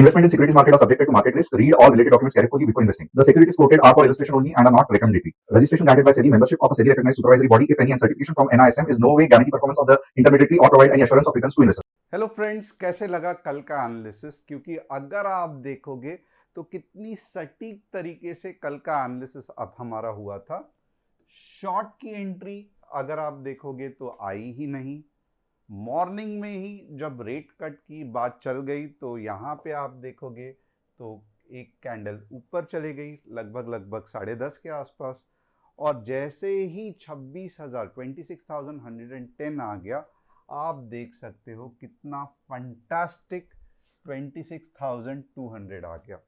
Investment in securities market are subjected to market risk. Read all related documents carefully before investing. The securities quoted are for illustration only and are not recommendatory. Registration granted by SEBI. Membership of a SEBI recognized supervisory body, if any, and certification from NISM is no way guarantee performance of the intermediary or provide any assurance of returns to investors. Hello friends, कैसे लगा कल का analysis? क्योंकि अगर आप देखोगे तो कितनी सटीक तरीके से कल का एनालिसिस अब हमारा हुआ था। शॉर्ट की एंट्री अगर आप देखोगे तो आई ही नहीं। मॉर्निंग में ही जब रेट कट की बात चल गई तो यहाँ पे आप देखोगे तो एक कैंडल ऊपर चली गई लगभग 10:30 के आसपास, और जैसे ही 26,110 आ गया, आप देख सकते हो कितना फंटास्टिक 26,200 आ गया।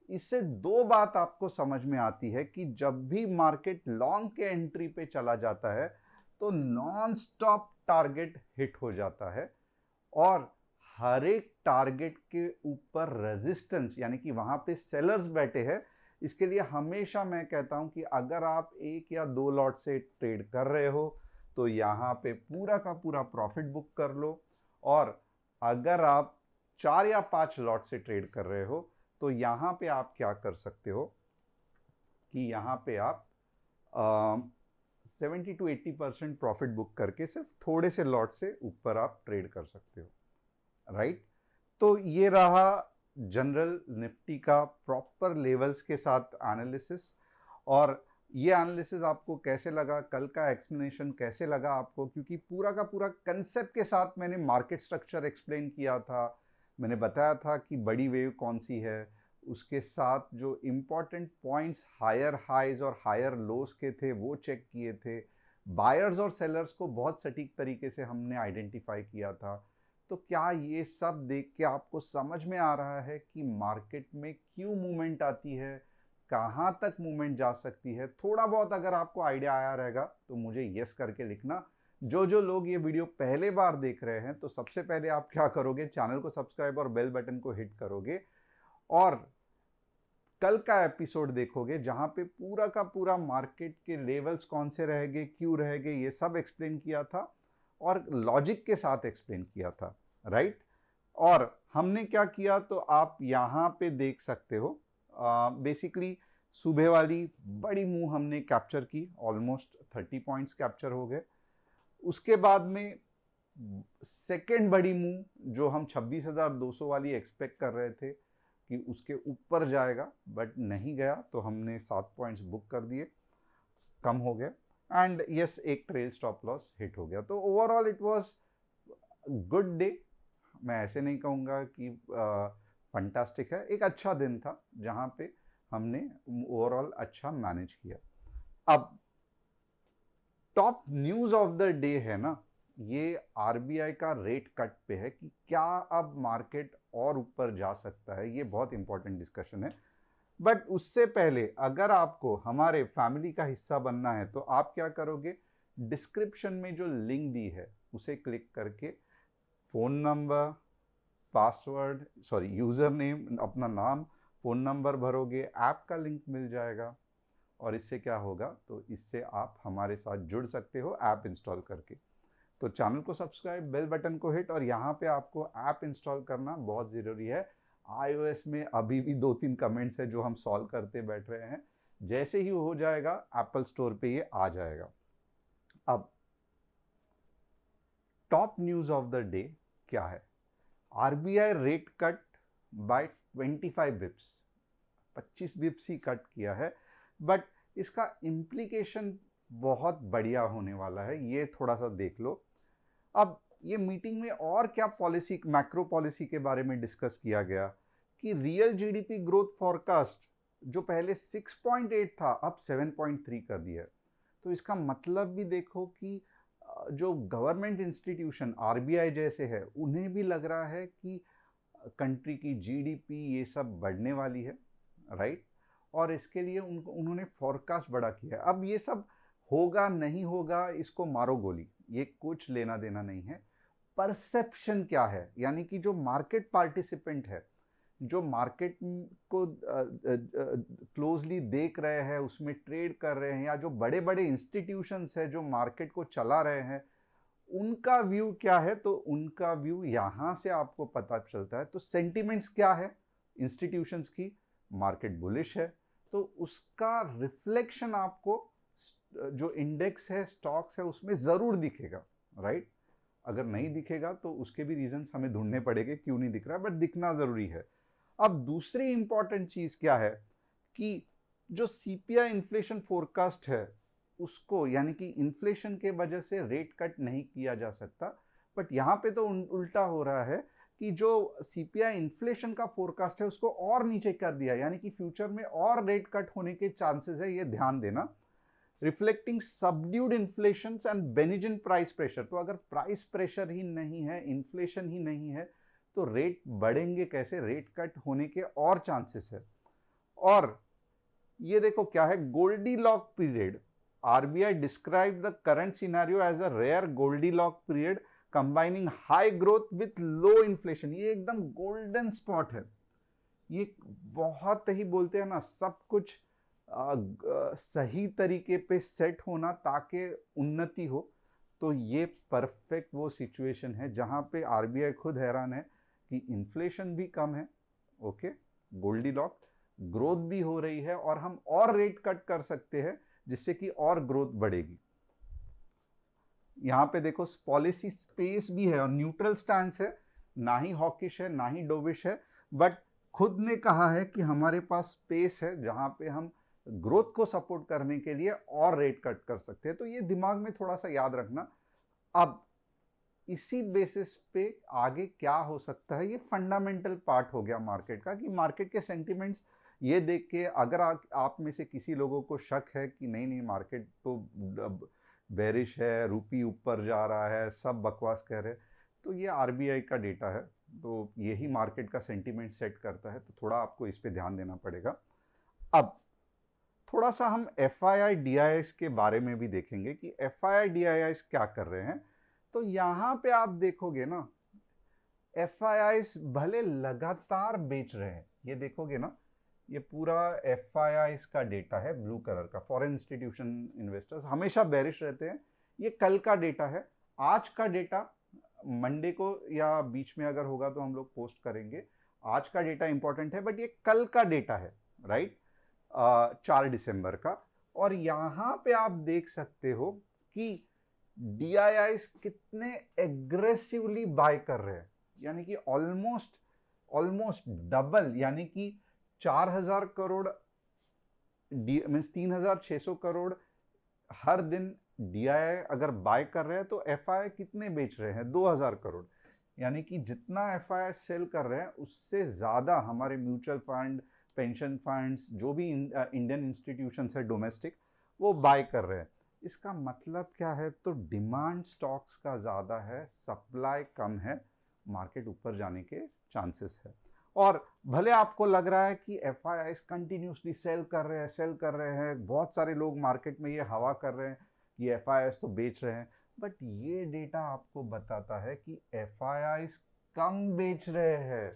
इससे दो बात आपको समझ में आती है कि जब भी मार्केट लॉन्ग के एंट्री पे चला जाता है तो नॉन स्टॉप टारगेट हिट हो जाता है, और हर एक टारगेट के ऊपर रेजिस्टेंस, यानी कि वहां पे सेलर्स बैठे हैं। इसके लिए हमेशा मैं कहता हूं कि अगर आप एक या दो लॉट से ट्रेड कर रहे हो तो यहाँ पे पूरा का पूरा प्रॉफिट बुक कर लो, और अगर आप 4 या 5 लॉट से ट्रेड कर रहे हो तो यहाँ पे आप क्या कर सकते हो कि यहाँ पे आप 70 to 80% प्रॉफिट बुक करके सिर्फ थोड़े से लॉट से ऊपर आप ट्रेड कर सकते हो, राइट। तो ये रहा जनरल निफ्टी का प्रॉपर लेवल्स के साथ एनालिसिस। और ये एनालिसिस आपको कैसे लगा, कल का एक्सप्लेनेशन कैसे लगा आपको? क्योंकि पूरा का पूरा कंसेप्ट के साथ मैंने मार्केट स्ट्रक्चर एक्सप्लेन किया था। मैंने बताया था कि बड़ी वेव कौन सी है, उसके साथ जो इम्पॉर्टेंट पॉइंट्स हायर हाइज और हायर लोस के थे वो चेक किए थे। बायर्स और सेलर्स को बहुत सटीक तरीके से हमने आइडेंटिफाई किया था। तो क्या ये सब देख के आपको समझ में आ रहा है कि मार्केट में क्यों मूवमेंट आती है, कहाँ तक मूवमेंट जा सकती है? थोड़ा बहुत अगर आपको आइडिया आया रहेगा तो मुझे यस करके लिखना। जो लोग ये वीडियो पहले बार देख रहे हैं तो सबसे पहले आप क्या करोगे, चैनल को सब्सक्राइब और बेल बटन को हिट करोगे, और कल का एपिसोड देखोगे जहां पे पूरा का पूरा मार्केट के लेवल्स कौन से रहेंगे, क्यों रहेंगे, ये सब एक्सप्लेन किया था और लॉजिक के साथ एक्सप्लेन किया था, राइट। और हमने क्या किया तो आप यहां पे देख सकते हो, बेसिकली सुबह वाली बड़ी मूव हमने कैप्चर की, ऑलमोस्ट 30 पॉइंट्स कैप्चर हो गए। उसके बाद में सेकेंड बड़ी मूव जो हम 26,200 वाली एक्सपेक्ट कर रहे थे कि उसके ऊपर जाएगा, बट नहीं गया, तो हमने 7 पॉइंट्स बुक कर दिए, कम हो गया, एंड यस एक ट्रेल स्टॉप लॉस हिट हो गया। तो overall it was good day. मैं ऐसे नहीं कहूँगा कि फंटास्टिक है, एक अच्छा दिन था जहाँ पे हमने ओवरऑल अच्छा मैनेज किया। अब top news of the day है ना, ये आरबीआई का रेट कट पे है कि क्या अब मार्केट और ऊपर जा सकता है। ये बहुत इंपॉर्टेंट डिस्कशन है। बट उससे पहले अगर आपको हमारे फैमिली का हिस्सा बनना है तो आप क्या करोगे, डिस्क्रिप्शन में जो लिंक दी है उसे क्लिक करके phone number, password, sorry user name, अपना नाम, फ़ोन नंबर भरोगे, ऐप का लिंक मिल जाएगा, और इससे क्या होगा तो इससे आप हमारे साथ जुड़ सकते हो ऐप इंस्टॉल करके। तो चैनल को सब्सक्राइब, बेल बटन को हिट, और यहाँ पे आपको ऐप इंस्टॉल करना बहुत ज़रूरी है। iOS में अभी भी 2-3 कमेंट्स है जो हम सॉल्व करते बैठ रहे हैं, जैसे ही हो जाएगा एप्पल स्टोर पे ये आ जाएगा। अब top news of the day क्या है? RBI rate cut by 25 Bips, 25 Bips he cut किया है, बट इसका इम्प्लीकेशन बहुत बढ़िया होने वाला है, ये थोड़ा सा देख लो। अब ये मीटिंग में और क्या पॉलिसी, मैक्रो पॉलिसी के बारे में डिस्कस किया गया कि रियल जीडीपी ग्रोथ फॉरकास्ट जो पहले 6.8 था अब 7.3 कर दिया है। तो इसका मतलब भी देखो कि जो गवर्नमेंट इंस्टीट्यूशन आरबीआई जैसे है उन्हें भी लग रहा है कि कंट्री की जीडीपी ये सब बढ़ने वाली है, राइट। और इसके लिए उन्होंने फॉरकास्ट बड़ा किया है। अब ये सब होगा नहीं होगा इसको मारो गोली, ये कुछ लेना देना नहीं है। परसेप्शन क्या है, यानी कि जो मार्केट पार्टिसिपेंट है, जो मार्केट को क्लोजली देख रहे हैं, उसमें ट्रेड कर रहे हैं, या जो बड़े बड़े इंस्टीट्यूशंस है जो मार्केट को चला रहे हैं, उनका व्यू क्या है? तो उनका व्यू यहाँ से आपको पता चलता है। तो सेंटिमेंट्स क्या है इंस्टीट्यूशंस की, मार्केट बुलिश है, तो उसका रिफ्लेक्शन आपको जो इंडेक्स है, स्टॉक्स है, उसमें ज़रूर दिखेगा, राइट? अगर नहीं दिखेगा तो उसके भी रीजंस हमें ढूंढने पड़ेंगे क्यों नहीं दिख रहा है, बट दिखना ज़रूरी है। अब दूसरी इंपॉर्टेंट चीज़ क्या है कि जो सीपीआई इन्फ्लेशन फोरकास्ट है उसको, यानी कि इन्फ्लेशन के वजह से रेट कट नहीं किया जा सकता, बट यहाँ पे तो उल्टा हो रहा है कि जो सीपीआई इन्फ्लेशन का फोरकास्ट है उसको और नीचे कर दिया, यानी कि फ्यूचर में और रेट कट होने के चांसेस है, ये ध्यान देना। Reflecting subdued inflation and benign price pressure, तो अगर प्राइस प्रेशर ही नहीं है, इन्फ्लेशन ही नहीं है, तो रेट बढ़ेंगे कैसे? रेट कट होने के और चांसेस है। और ये देखो क्या है, Goldilock period. RBI describe the current scenario as a rare Goldilock period combining high growth with low inflation. ये एकदम गोल्डन स्पॉट है, ये बहुत ही बोलते हैं ना, सब कुछ सही तरीके पे सेट होना ताकि उन्नति हो। तो ये परफेक्ट वो सिचुएशन है जहां पे आरबीआई खुद हैरान है कि इन्फ्लेशन भी कम है, ओके, गोल्डीलॉक, ग्रोथ भी हो रही है, और हम और रेट कट कर सकते हैं जिससे कि और ग्रोथ बढ़ेगी। यहां पे देखो पॉलिसी स्पेस भी है और न्यूट्रल स्टैंस है, ना ही हॉकिश है ना ही डोविश है, बट खुद ने कहा है कि हमारे पास स्पेस है जहां पे हम ग्रोथ को सपोर्ट करने के लिए और रेट कट कर सकते हैं। तो ये दिमाग में थोड़ा सा याद रखना। अब इसी बेसिस पे आगे क्या हो सकता है, ये फंडामेंटल पार्ट हो गया मार्केट का, कि मार्केट के सेंटिमेंट्स ये देख के अगर आप में से किसी लोगों को शक है कि नहीं नहीं मार्केट तो बेरिश है, रूपी ऊपर जा रहा है, सब बकवास कह रहे हैं, तो ये आरबीआई का डेटा है, तो यही मार्केट का सेंटीमेंट सेट करता है, तो थोड़ा आपको इस पे ध्यान देना पड़ेगा। अब थोड़ा सा हम F I I D I S के बारे में भी देखेंगे कि F I I D I S क्या कर रहे हैं। तो यहाँ पे आप देखोगे ना, एफ आई आई भले लगातार बेच रहे हैं, ये देखोगे ना, ये पूरा एफ आई आई का डेटा है, ब्लू कलर का, फॉरेन इंस्टीट्यूशन इन्वेस्टर्स हमेशा बेरिश रहते हैं। ये कल का डेटा है, आज का डेटा मंडे को या बीच में अगर होगा तो हम लोग पोस्ट करेंगे। आज का डेटा इंपॉर्टेंट है, बट ये कल का डेटा है, राइट, 4 दिसंबर का। और यहां पे आप देख सकते हो कि DII कितने एग्रेसिवली बाय कर रहे हैं, यानी कि ऑलमोस्ट डबल, यानी कि 4,000 करोड़ मीन्स 3,600 करोड़ हर दिन DII अगर बाय कर रहे हैं, तो FI कितने बेच रहे हैं? 2,000 करोड़। यानी कि जितना FI सेल कर रहे हैं उससे ज़्यादा हमारे म्यूचुअल फंड, पेंशन फंड्स, जो भी इंडियन इंस्टीट्यूशंस है डोमेस्टिक, वो बाय कर रहे हैं। इसका मतलब क्या है? तो डिमांड स्टॉक्स का ज़्यादा है, सप्लाई कम है, मार्केट ऊपर जाने के चांसेस है। और भले आपको लग रहा है कि F I I continuously sell कर रहे हैं, बहुत सारे लोग मार्केट में ये हवा कर रहे हैं कि एफ आई आई तो बेच रहे हैं, बट ये डेटा आपको बताता है कि एफ आई आई कम बेच रहे हैं,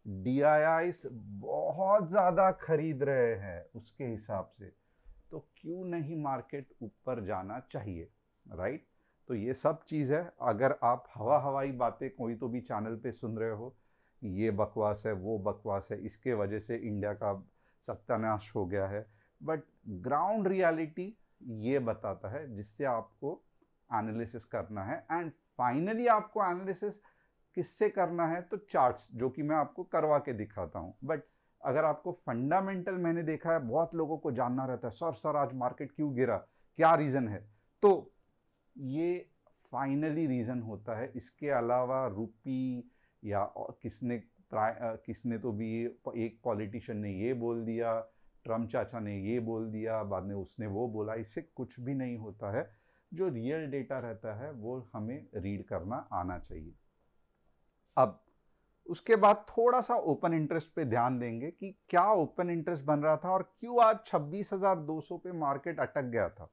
डी आई आई बहुत ज़्यादा खरीद रहे हैं उसके हिसाब से। तो क्यों नहीं मार्केट ऊपर जाना चाहिए, राइट? तो ये सब चीज़ है। अगर आप हवाई बातें कोई तो भी चैनल पे सुन रहे हो, ये बकवास है, वो बकवास है, इसके वजह से इंडिया का सत्यानाश हो गया है, बट ग्राउंड रियलिटी ये बताता है, जिससे आपको एनालिसिस करना है। एंड फाइनली आपको एनालिसिस किससे करना है? तो चार्ट्स, जो कि मैं आपको करवा के दिखाता हूँ। बट अगर आपको फंडामेंटल, मैंने देखा है बहुत लोगों को जानना रहता है, सर आज मार्केट क्यों गिरा, क्या रीज़न है, तो ये फाइनली रीज़न होता है। इसके अलावा रूपी या किसने तो भी, एक पॉलिटिशियन ने ये बोल दिया, ट्रम्प चाचा ने ये बोल दिया, बाद में उसने वो बोला, इससे कुछ भी नहीं होता है। जो रियल डेटा रहता है वो हमें रीड करना आना चाहिए। अब उसके बाद थोड़ा सा ओपन इंटरेस्ट पे ध्यान देंगे कि क्या ओपन इंटरेस्ट बन रहा था और क्यों आज 26,200 पे मार्केट अटक गया था।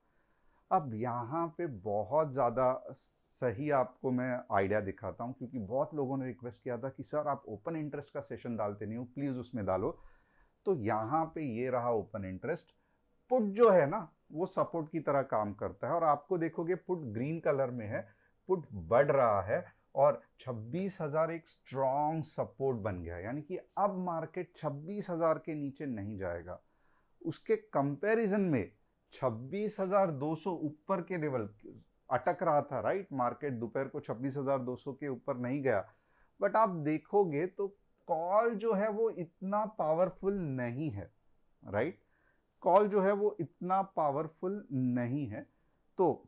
अब यहाँ पे बहुत ज़्यादा सही आपको मैं आइडिया दिखाता हूँ, क्योंकि बहुत लोगों ने रिक्वेस्ट किया था कि सर आप ओपन इंटरेस्ट का सेशन डालते नहीं हो, प्लीज़ उसमें डालो। तो यहाँ पे ये रहा ओपन इंटरेस्ट। पुट जो है ना, वो सपोर्ट की तरह काम करता है, और आपको देखोगे पुट ग्रीन कलर में है, पुट बढ़ रहा है, और 26,000 एक स्ट्रॉन्ग सपोर्ट बन गया, यानी कि अब मार्केट 26,000 के नीचे नहीं जाएगा। उसके कंपैरिजन में 26,200 ऊपर के लेवल अटक रहा था, राइट। मार्केट दोपहर को 26,200 के ऊपर नहीं गया, बट आप देखोगे तो कॉल जो है वो इतना पावरफुल नहीं है, राइट। कॉल जो है वो इतना पावरफुल नहीं है। तो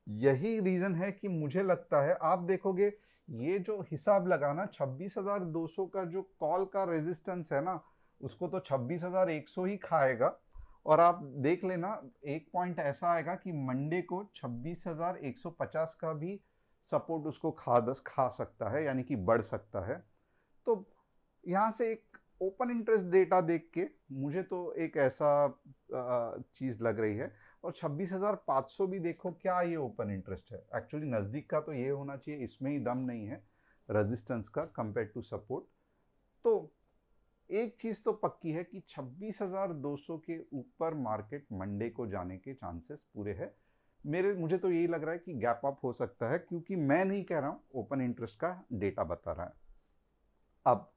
यही रीजन है कि मुझे लगता है, आप देखोगे ये जो हिसाब लगाना 26,200 का जो कॉल का रेजिस्टेंस है ना, उसको तो 26,100 ही खाएगा। और आप देख लेना, एक पॉइंट ऐसा आएगा कि मंडे को 26,150 का भी सपोर्ट उसको खा सकता है, यानी कि बढ़ सकता है। तो यहाँ से एक ओपन इंटरेस्ट डेटा देख के मुझे तो एक ऐसा चीज़ लग रही है। और 26,500 भी देखो, क्या ये ओपन इंटरेस्ट है? एक्चुअली नज़दीक का तो ये होना चाहिए, इसमें ही दम नहीं है रेजिस्टेंस का कंपेयर टू सपोर्ट। तो एक चीज़ तो पक्की है कि 26,200 के ऊपर मार्केट मंडे को जाने के चांसेस पूरे हैं। मुझे तो यही लग रहा है कि गैप अप हो सकता है, क्योंकि मैं नहीं कह रहा हूँ, ओपन इंटरेस्ट का डेटा बता रहा है। अब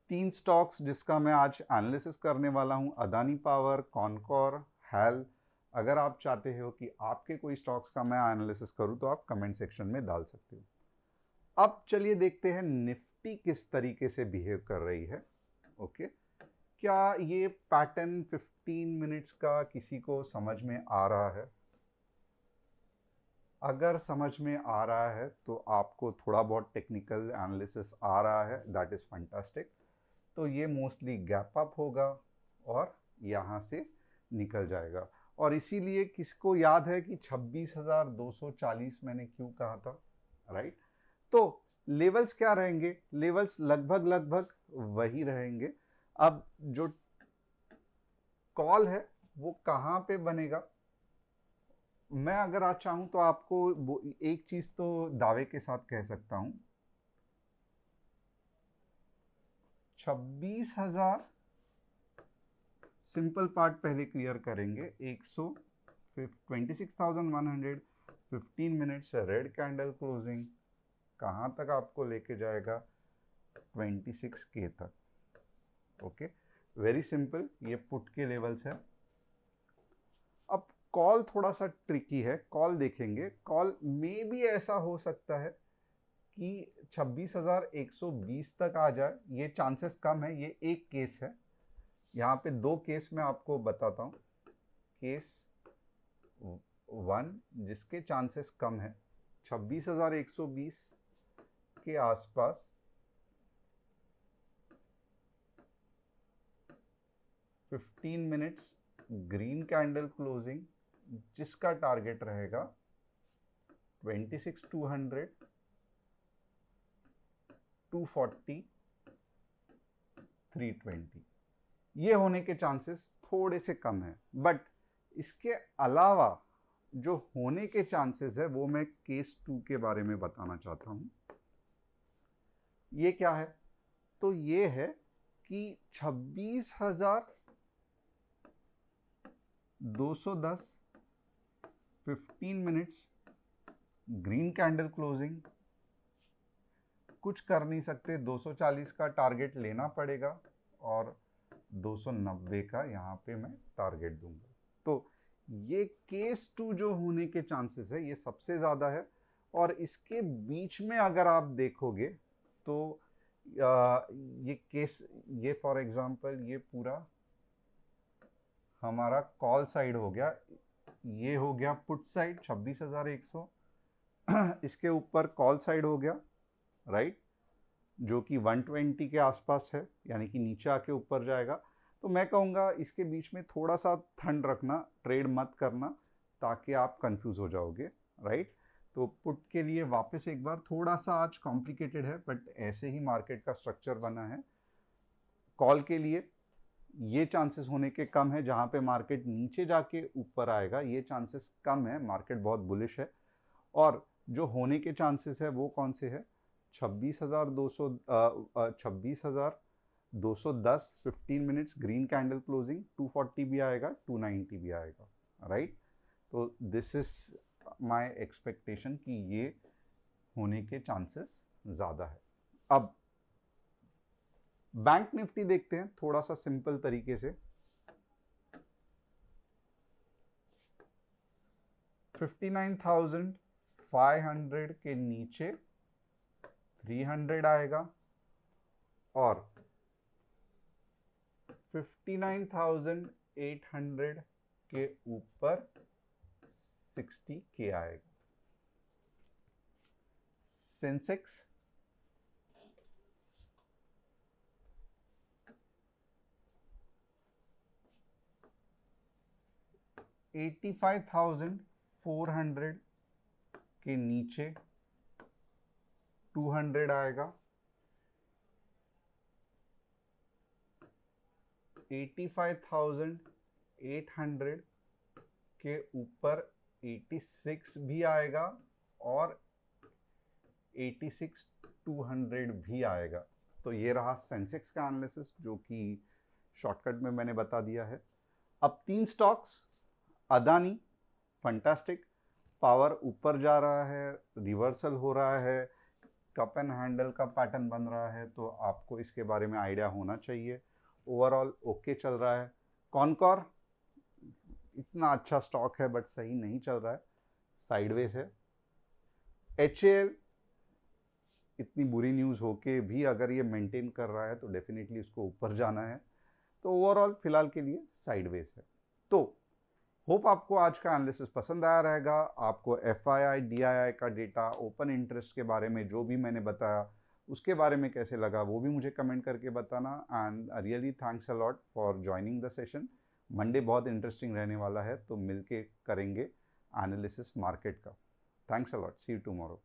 3 स्टॉक्स जिसका मैं आज एनालिसिस करने वाला हूं, अदानी पावर, कॉनकॉर, हैल। अगर आप चाहते हो कि आपके कोई स्टॉक्स का मैं एनालिसिस करूं तो आप कमेंट सेक्शन में डाल सकते हो। अब चलिए देखते हैं निफ्टी किस तरीके से बिहेव कर रही है। ओके, क्या ये पैटर्न 15 मिनट्स का किसी को समझ में आ रहा है? अगर समझ में आ रहा है तो आपको थोड़ा बहुत टेक्निकल एनालिसिस आ रहा है, दैट इज़ फैंटास्टिक। तो ये मोस्टली गैप अप होगा और यहाँ से निकल जाएगा। और इसीलिए किसको याद है कि 26,240 मैंने क्यों कहा था, राइट। तो लेवल्स क्या रहेंगे? लेवल्स लगभग लगभग वही रहेंगे। अब जो कॉल है वो कहाँ पे बनेगा? मैं अगर आज चाहूँ तो आपको एक चीज़ तो दावे के साथ कह सकता हूँ, 26,000, सिंपल पार्ट पहले क्लियर करेंगे। 26,100, 15 मिनट्स रेड कैंडल क्लोजिंग कहाँ तक आपको लेके जाएगा? 26K तक। ओके, वेरी सिंपल, ये पुट के लेवल्स है। अब कॉल थोड़ा सा ट्रिकी है, कॉल देखेंगे। कॉल में भी ऐसा हो सकता है कि 26,120 तक आ जाए, ये चांसेस कम है। ये एक केस है, यहाँ पे 2 केस मैं आपको बताता हूँ। केस 1 जिसके चांसेस कम है, 26,120 के आसपास 15 मिनट्स ग्रीन कैंडल क्लोजिंग, जिसका टारगेट रहेगा 26,200, 240, 320। ये होने के चांसेस थोड़े से कम हैं। बट इसके अलावा जो होने के चांसेस है वो मैं केस 2 के बारे में बताना चाहता हूं। ये क्या है? तो ये है कि 26,210, 15 मिनट्स ग्रीन कैंडल क्लोजिंग, कुछ कर नहीं सकते, 240 का टारगेट लेना पड़ेगा और 290 का यहाँ पे मैं टारगेट दूंगा। तो ये केस 2 जो होने के चांसेस है ये सबसे ज़्यादा है। और इसके बीच में अगर आप देखोगे तो ये केस, ये फॉर एग्जांपल ये पूरा हमारा कॉल साइड हो गया, ये हो गया पुट साइड 26,100। इसके ऊपर कॉल साइड हो गया, राइट, जो कि 120 के आसपास है, यानी कि नीचे आके ऊपर जाएगा। तो मैं कहूँगा इसके बीच में थोड़ा सा ठंड रखना, ट्रेड मत करना, ताकि आप कंफ्यूज हो जाओगे, राइट। तो पुट के लिए वापस एक बार, थोड़ा सा आज कॉम्प्लिकेटेड है बट ऐसे ही मार्केट का स्ट्रक्चर बना है। कॉल के लिए ये चांसेस होने के कम है, जहाँ पे मार्केट नीचे जाके ऊपर आएगा ये चांसेस कम है, मार्केट बहुत बुलिश है। और जो होने के चांसेस है वो कौन से है? 26,200, 26,210, 15 मिनट्स ग्रीन कैंडल क्लोजिंग, 240 भी आएगा, 290 भी आएगा, राइट। तो दिस इज माय एक्सपेक्टेशन कि ये होने के चांसेस ज़्यादा है। अब बैंक निफ्टी देखते हैं थोड़ा सा सिंपल तरीके से। 59,500 के नीचे 300 आएगा और 59,800 के ऊपर 60K आएगा। सेंसेक्स 85,400 के नीचे 200 आएगा। 85,800 के ऊपर 86 भी आएगा और 86,200 भी आएगा। तो ये रहा सेंसेक्स का एनालिसिस जो कि शॉर्टकट में मैंने बता दिया है। अब 3 स्टॉक्स, अदानी फंटास्टिक, पावर ऊपर जा रहा है, रिवर्सल हो रहा है, कप एंड हैंडल का पैटर्न बन रहा है, तो आपको इसके बारे में आइडिया होना चाहिए। ओवरऑल ओके चल रहा है। कॉनकॉर इतना अच्छा स्टॉक है बट सही नहीं चल रहा है, साइडवेज है। HAL इतनी बुरी न्यूज़ होके भी अगर ये मेंटेन कर रहा है तो डेफिनेटली इसको ऊपर जाना है। तो ओवरऑल फिलहाल के लिए साइडवेज है। तो होप आपको आज का एनालिसिस पसंद आया रहेगा। आपको FII DII का डेटा, ओपन इंटरेस्ट के बारे में जो भी मैंने बताया उसके बारे में कैसे लगा वो भी मुझे कमेंट करके बताना। And really thanks a lot for joining the session. Monday बहुत इंटरेस्टिंग रहने वाला है, तो मिलके करेंगे एनालिसिस मार्केट का। Thanks a lot, see you tomorrow.